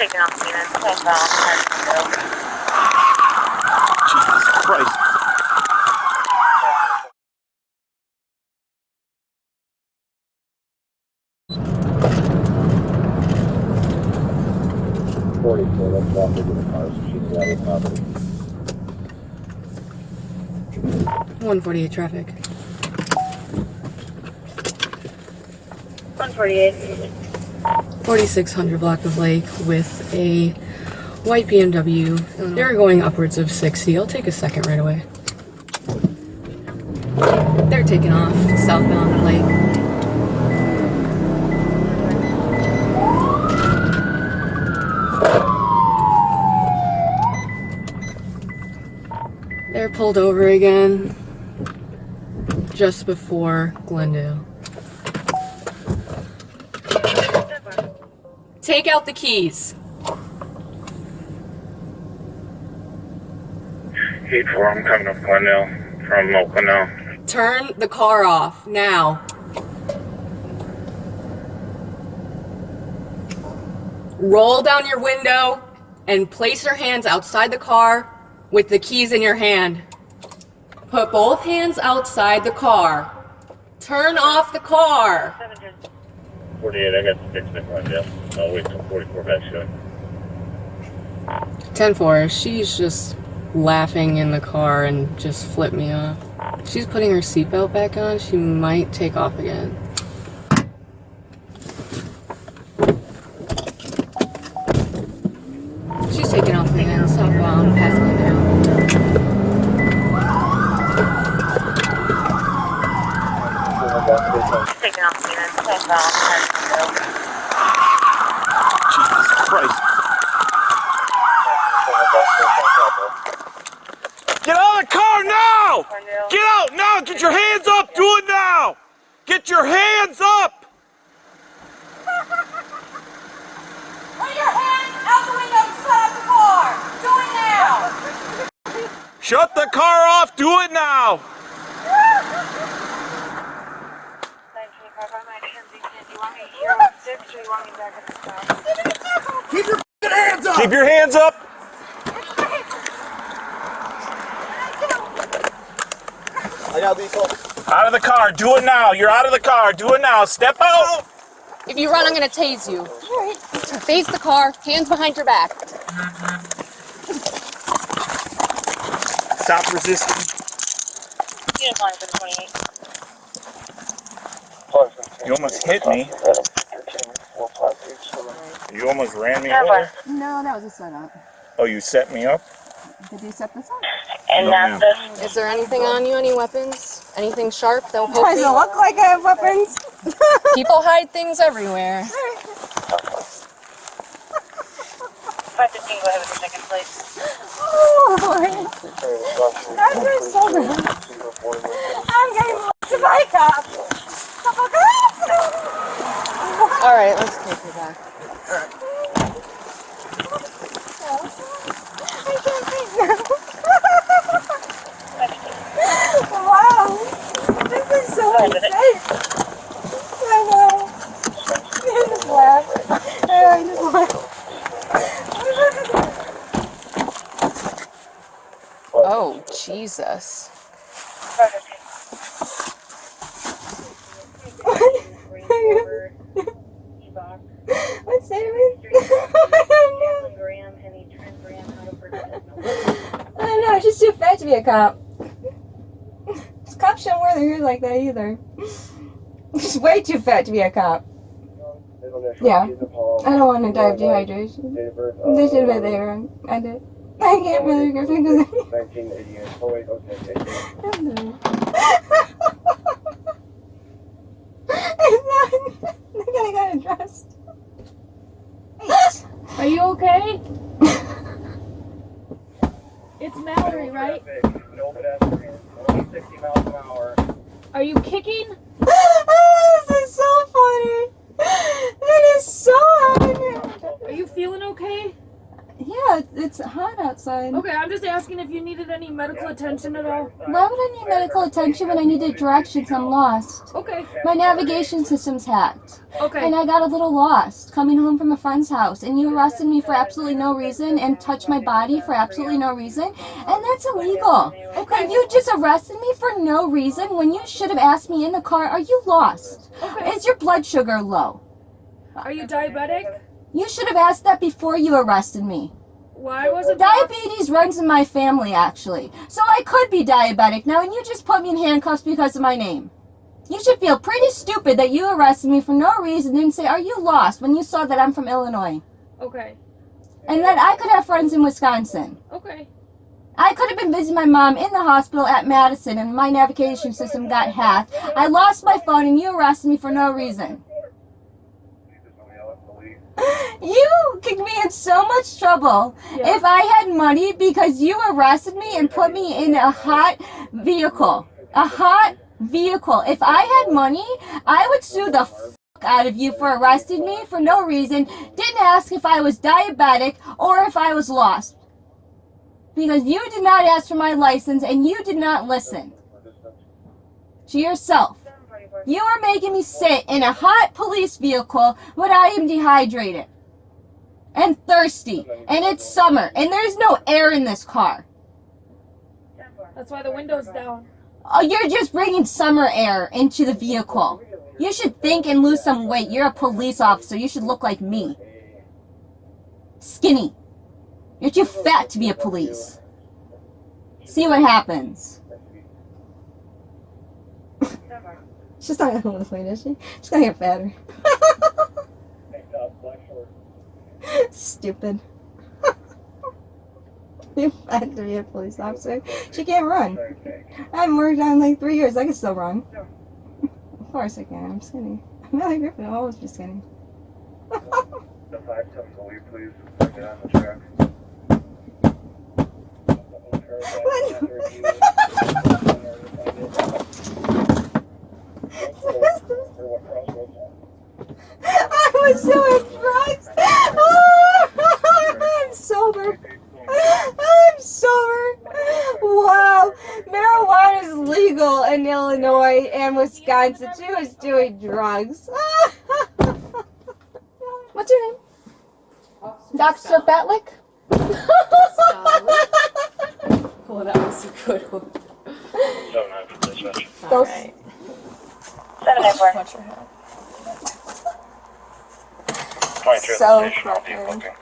taking off the southbound. Jesus Christ. Let's walk into the car so she can get out of the property. 148 traffic. 148. 4600 block of Lake with a white BMW. They're going upwards of 60. I'll take a second right away. They're taking off southbound Lake. They're pulled over again just before Glendale. Take out the keys. 8-4, I'm coming up Glendale from Oakland now. Turn the car off now. Roll down your window and place your hands outside the car with the keys in your hand. Put both hands outside the car. Turn off the car. 48, I got the fixed in Glendale. I'll wait till 44 back showing. 10-4, she's just laughing in the car and just flipped me off. She's putting her seatbelt back on. She might take off again. She's taking off again, southbound, passing it down. Taking off the southbound. Jesus Christ. Get out of the car now! Get out now! Get your hands up! Do it now! Get your hands up! Put your hands out the window and shut off the car! Do it now! Shut the car off! Do it now! Keep your hands up! Keep your hands up! I got these folks. Out of the car! Do it now! You're out of the car! Do it now! Step out! If you run, I'm gonna tase you. Face the car, hands behind your back. Stop resisting. Uniform for 28. You almost hit me. You almost ran me over. No, that was a setup. Oh, you set me up? Did you set this up? And No, that's ma'am. the Is there anything on you? Any weapons? Anything sharp? Don't poke Does it me. look like I have weapons? People hide things everywhere. 515, go ahead with your second place. Oh, Lord. I feel so bad. I'm getting lost in my cop. All right, let's take her back. I can't think now. Wow. This is so unsafe. I know. I just laugh. I just laugh. Oh, Jesus. 515. What's that mean? I don't know, she's too fat to be a cop. Cops shouldn't wear their hair like that either. She's way too fat to be a cop. Yeah. I don't want to die of dehydration. They should have been there. I did. I can't Mallory Griffin because I got dressed. Are you okay? It's Mallory, right? No pedestrians. Only 60 miles an hour. Are you kicking? Oh, this is so funny. That is so funny. Are you feeling okay? Yeah, it's hot outside. Okay, I'm just asking if you needed any medical attention at all. Why would I need medical attention when I needed directions? I'm lost. Okay. My navigation system's hacked. Okay. And I got a little lost coming home from a friend's house, and you arrested me for absolutely no reason and touched my body for absolutely no reason, and that's illegal. Okay. And you just arrested me for no reason when you should have asked me in the car, are you lost? Okay. Is your blood sugar low? Are you diabetic? You should have asked that before you arrested me. Why was it Diabetes runs in my family, actually. So I could be diabetic now, and you just put me in handcuffs because of my name. You should feel pretty stupid that you arrested me for no reason and say, are you lost, when you saw that I'm from Illinois. Okay. And that I could have friends in Wisconsin. Okay. I could have been visiting my mom in the hospital at Madison, and my navigation system got hacked. I lost my phone, and you arrested me for no reason. You could be in so much trouble if I had money because you arrested me and put me in a hot vehicle. A hot vehicle. If I had money, I would sue the out of you for arresting me for no reason. Didn't ask if I was diabetic or if I was lost. Because you did not ask for my license and you did not listen to yourself. You are making me sit in a hot police vehicle when I am dehydrated and thirsty, and it's summer, and there's no air in this car. That's why the window's down. Oh, you're just bringing summer air into the vehicle. You should think and lose some weight. You're a police officer. You should look like me. Skinny. You're too fat to be a police. See what happens. She's not gonna lose weight, is she? She's gonna get fatter. Stupid. You had to be a police officer. She can't run. I haven't worked on like 3 years. I can still run. Of course I can. I'm skinny. Mallory Griffin will always be skinny. The 510 police, please. Get on the track. I was doing drugs. I'm sober. I'm sober. Wow. Marijuana is legal in Illinois and Wisconsin. She was doing drugs. What's your name? Dr. Fatlick? Oh, that was a good one. 700 dispatch. Those. 794. Watch your head. 23 So station, I'll be looking.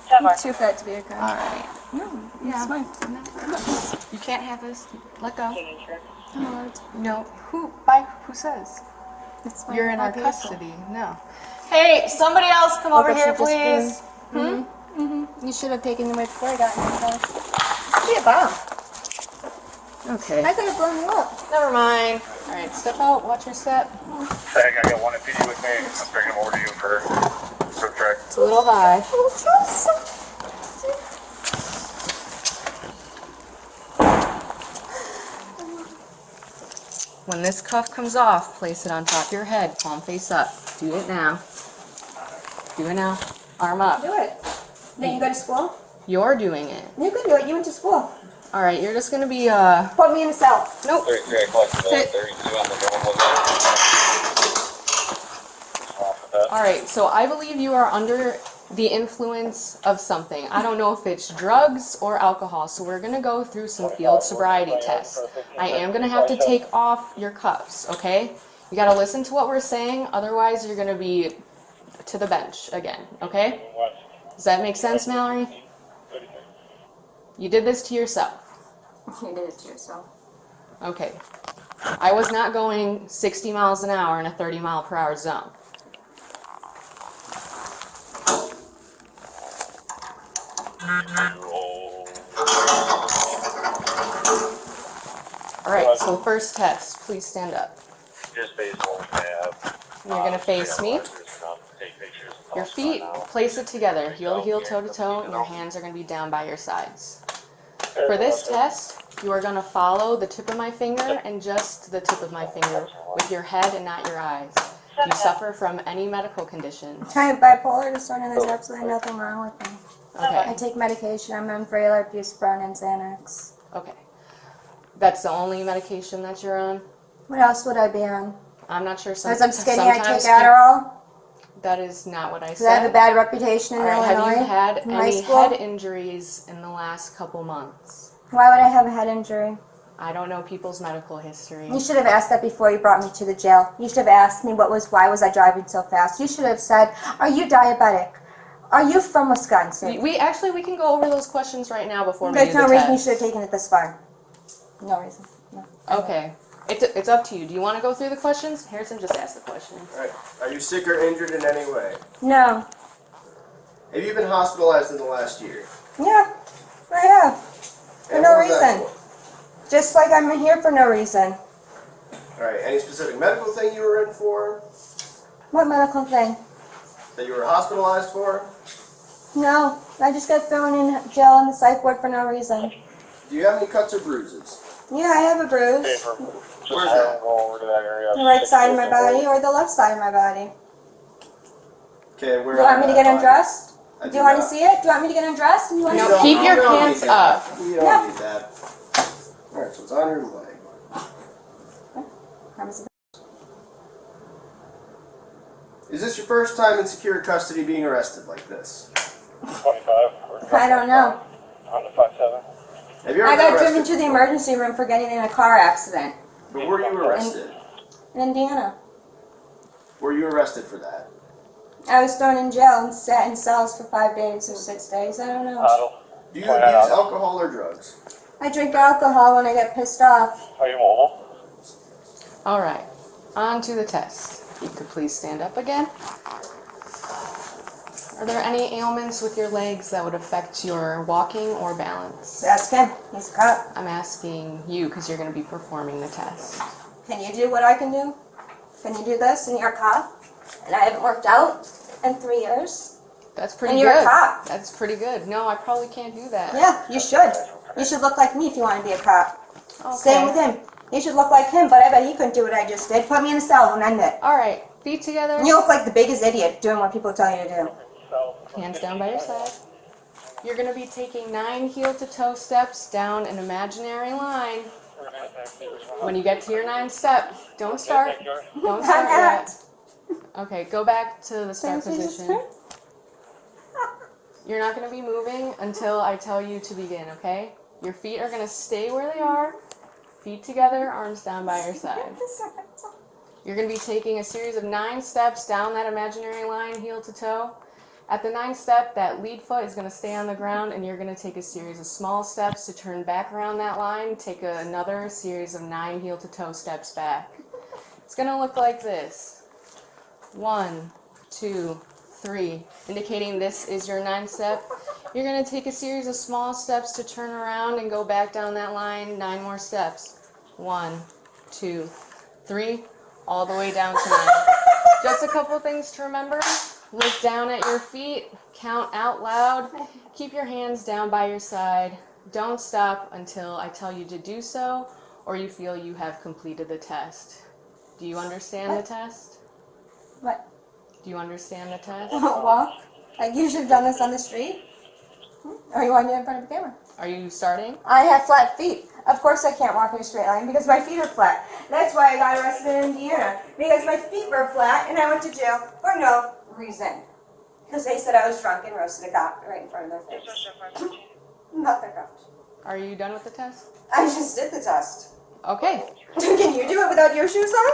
7 Too fat to be a cop. Alright. No, it's fine. You can't have this. Let go. No, No. Who says? it's fine. You're in I'll our be custody. No. Hey, somebody else come over but here, you just please. You should have taken them away before I got in the house. Be a bomb. Okay. I could have blown you up. Never mind. Alright, step out. Watch your step. Hey, I got one PD with me. I'm bringing him over to you for track. It's a little high. When this cuff comes off, place it on top of your head, palm face up. Do it now. Do it now. Arm up. Do it. Then you go to school? You're doing it. You can do it. You went to school. Alright, you're just gonna be, Put me in a cell. nope. 33, I collected Sit. 32 on the double. Alright, so I believe you are under the influence of something. I don't know if it's drugs or alcohol, so we're gonna go through some field sobriety tests. I am gonna have to take off your cuffs, okay? You gotta listen to what we're saying, otherwise you're gonna be to the bench again, okay? Does that make sense, Mallory? You did this to yourself. You did it to yourself. Okay. I was not going 60 miles an hour in a 30 mile per hour zone. Alright, so first test. Please stand up. Just face one tab. You're going to face me. Your feet, place it together, heel to heel, toe to toe, and your hands are going to be down by your sides. For this test, you are going to follow the tip of my finger and just the tip of my finger with your head and not your eyes. Do you suffer from any medical conditions? I have bipolar disorder. There's absolutely nothing wrong with me. I Okay. take medication. I'm on Vraylar, buspirone, and Xanax. Okay. That's the only medication that you're on? What else would I be on? I'm not sure. Because I'm skinny, I take sometimes Adderall. That is not what I Because I have a said. bad reputation in All right, Illinois. have you had in high any school. head injuries in the last couple months? Why would I have a head injury? I don't know people's medical history. You should have asked that before you brought me to the jail. You should have asked me why was I driving so fast. You should have said, are you diabetic? Are you from Wisconsin? We can go over those questions right now before we There's do no the reason you test. should have taken it this far. No reason. No. Okay. It's up to you. Do you want to go through the questions? Harrison, just ask the questions. Alright. Are you sick or injured in any way? No. Have you been hospitalized in the last year? Yeah, I have. For And no what was that reason. Just like I'm here for no reason. Alright. Any specific medical thing you were in for? What medical thing? That you were hospitalized for? No, I just got thrown in jail in the psych ward for no reason. Do you have any cuts or bruises? Yeah, I have a bruise. Where's that? The right side of my body or the left side of my body. Okay, where Do you want me to get undressed? I Do you want to not. see it? Do you want me to get undressed? Do you want No, to don't- see keep your you don't pants need that. up. You don't need that. Alright, so it's on your leg. it? Is this your first time in secure custody being arrested like this? 25. I don't know. Honda 57. Have you ever I been got driven arrested to the before? emergency room for getting in a car accident But were you arrested? in Indiana. Were you arrested for that? I was thrown in jail and sat in cells for 5 days or 6 days. I don't know. Huddle. Do you use alcohol or drugs? I drink alcohol when I get pissed off. Are you mobile? All right. On to the test. If you could please stand up again. Are there any ailments with your legs that would affect your walking or balance? Ask him. He's a cop. I'm asking you because you're going to be performing the test. Can you do what I can do? Can you do this? And you're a cop? And I haven't worked out in 3 years? That's pretty And good. you're a cop. That's pretty good. No, I probably can't do that. Yeah, you should. You should look like me if you want to be a cop. Okay. Same with him. You should look like him, but I bet he couldn't do what I just did. Put me in a cell and end it. All right. Feet together. You look like the biggest idiot doing what people tell you to do. Hands down by your side. You're going to be taking 9 heel-to-toe steps down an imaginary line. When you get to your 9th step, don't start. Don't start yet. Okay, go back to the start position. You're not going to be moving until I tell you to begin, okay? Your feet are going to stay where they are. Feet together, arms down by your side. You're going to be taking a series of 9 steps down that imaginary line, heel to toe. At the 9th step, that lead foot is going to stay on the ground, and you're going to take a series of small steps to turn back around that line. Take another series of 9 heel to toe steps back. It's going to look like this. 1, 2, 3, indicating this is your 9th step. You're going to take a series of small steps to turn around and go back down that line. 9 more steps. 1, 2, 3, all the way down to 9. Just a couple things to remember. Look down at your feet. Count out loud. Keep your hands down by your side. Don't stop until I tell you to do so or you feel you have completed the test. Do you understand the test? What? Do you understand the test? Walk? Like you should have done this on the street? Or you want to do it in front of the camera? Are you starting? I have flat feet. Of course I can't walk in a straight line because my feet are flat. That's why I got arrested in Indiana. Because my feet were flat and I went to jail for no reason. Because they said I was drunk and roasted a cop right in front of their face. Not their cop. Are you done with the test? I just did the test. Okay. Can you do it without your shoes on?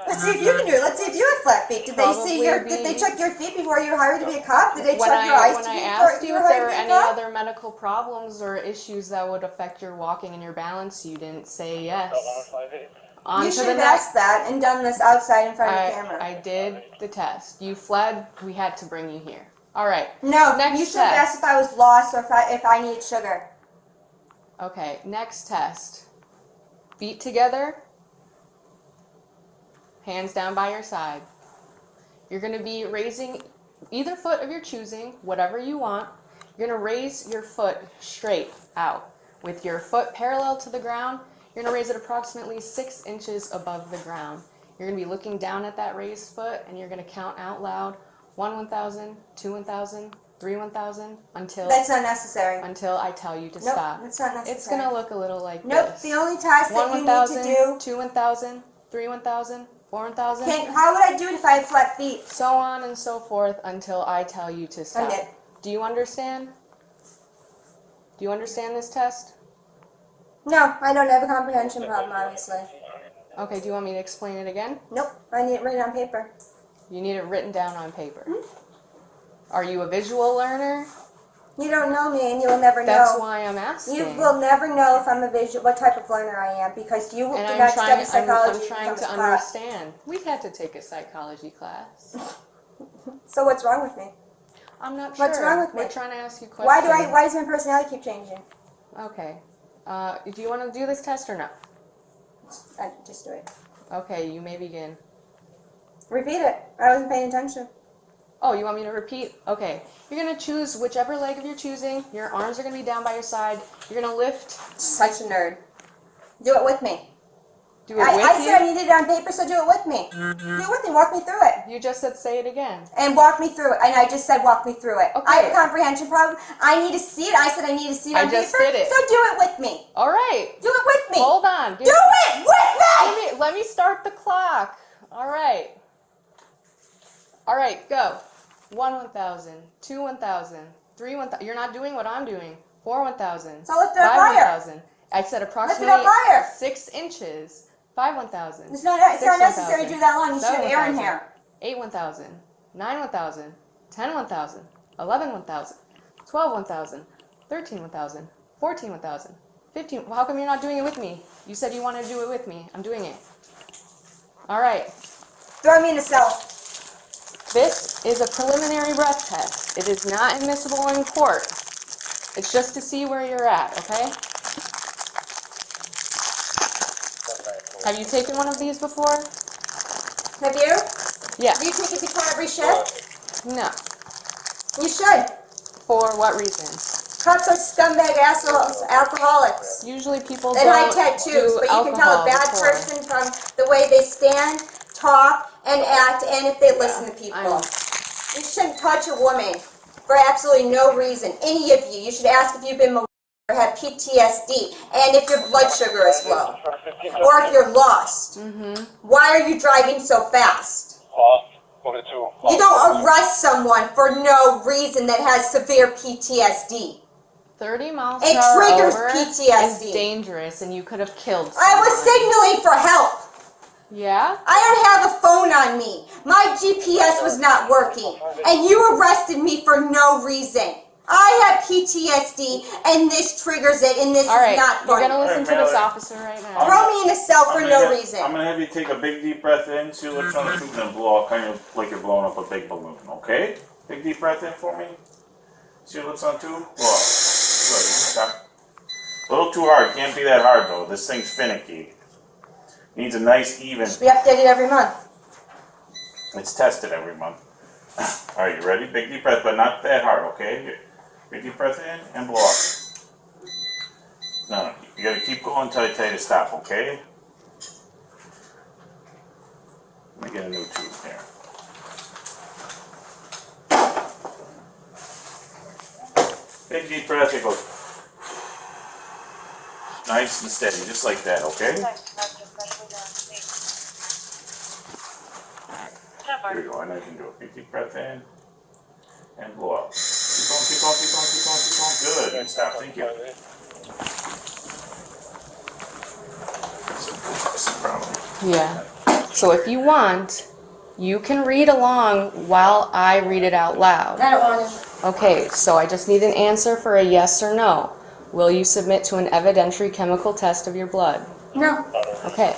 Let's see if you can do it. Let's see if you have flat feet. Did they see your? Did they check your feet before you were hired to be a cop? Did they check your eyes When to I be asked before you you if were there were hired to any be a cop? other medical problems or issues that would affect your walking and your balance, you didn't say yes. On You to should the have next. asked that and done this outside in front of the camera. I did the test. You fled. We had to bring you here. All right. No, Next you should have test. asked if I was lost or if I need sugar. Okay. Next test. Feet together. Hands down by your side. You're going to be raising either foot of your choosing, whatever you want. You're going to raise your foot straight out with your foot parallel to the ground. You're going to raise it approximately 6 inches above the ground. You're going to be looking down at that raised foot, and you're going to count out loud 1 1,000, 2 1,000, 3 1,000 until That's not necessary. until I tell you to Nope, stop. that's not necessary. It's going to look a little like Nope, this. the only task 1 that you 1,000, need to do... 2 1,000, 3 1,000, 4 1,000. How would I do it if I had flat feet? So on and so forth until I tell you to stop. Okay. Do you understand? Do you understand this test? No, I don't have a comprehension problem, obviously. Okay, do you want me to explain it again? Nope, I need it written on paper. You need it written down on paper. Are you a visual learner? You don't know me, and you will never That's know. why I'm asking. You will never know if I'm a visual, what type of learner I am, because you And do I'm not trying, study psychology. I'm trying in to class. understand. We had to take a psychology class. So what's wrong with me? I'm not sure. What's wrong with me? We're trying to ask you questions. Why does my personality keep changing? Okay. Do you want to do this test or not? I just do it. Okay, you may begin. Repeat it. I wasn't paying attention. Oh, you want me to repeat? Okay. You're going to choose whichever leg of you're choosing. Your arms are going to be down by your side. You're going to lift. Such a nerd. Do it with me. Do it with I you. said I needed it on paper, so do it with me. Do it with me. Walk me through it. You just said say it again. And walk me through it. And I just said walk me through it. Okay. I have a comprehension problem. I need to see it. I said I need to see it on I just paper. did it. So do it with me. All right. Do it with me. Hold on. Do it with me. Let me start the clock. All right. All right, go. 1 1,000, 2 1,000, 3 1,000. You're not doing what I'm doing. 4 1,000. So lift it up 5 higher. 1,000. I said approximately Lift it up higher. 6 inches. 5 1,000. It's not necessary to do that long. You should have air in 1,000. here. 8 1,000. 9 1,000. 10 1,000. 11 1,000. 12 1,000. 13 1,000. 14 1,000. 15. Well, how come you're not doing it with me? You said you wanted to do it with me. I'm doing it. All right. Throw me in a cell. This is a preliminary breath test. It is not admissible in court. It's just to see where you're at, okay? Have you taken one of these before? Have you? Yeah. Do you take it before every shift? No. You should. For what reason? Cops are scumbag assholes, alcoholics. Usually people They don't hide tattoos, do but you can tell a alcohol bad before. person from the way they stand, talk, and act, and if they listen to people. You shouldn't touch a woman for absolutely no reason. Any of you. You should ask if you've been molested or have PTSD, and if your blood sugar is low, or if you're lost. Why are you driving so fast? You don't arrest someone for no reason that has severe PTSD. 30 miles It per hour triggers over PTSD. is dangerous, and you could have killed someone. I was signaling for help. Yeah? I don't have a phone on me. My GPS was not working. And you arrested me for no reason. I have PTSD, and this triggers it, and this All right, is not you're funny. going to listen to this Mallory. officer right now. Throw me in a cell for no reason. I'm gonna have you take a big deep breath in, see what's on the tube, then blow out kind of like you're blowing up a big balloon, okay? Big deep breath in for me. See what's on the tube? Blow out. Good, you can stop. A little too hard, can't be that hard though. This thing's finicky. Needs a nice even. We update it every month. It's tested every month. Alright, you ready? Big deep breath, but not that hard, okay? Big deep breath in and blow out. No, you gotta keep going until I tell you to stop, okay? Let me get a new tube here. Big deep breath, it goes nice and steady, just like that, okay? Here we go, and I can do a big deep breath in and blow out. Keep going, keep going, keep going, keep going, keep going. Good, and stop, thank you. That's a problem. Yeah. So if you want, you can read along while I read it out loud. I don't want to. Okay, so I just need an answer for a yes or no. Will you submit to an evidentiary chemical test of your blood? No. Okay.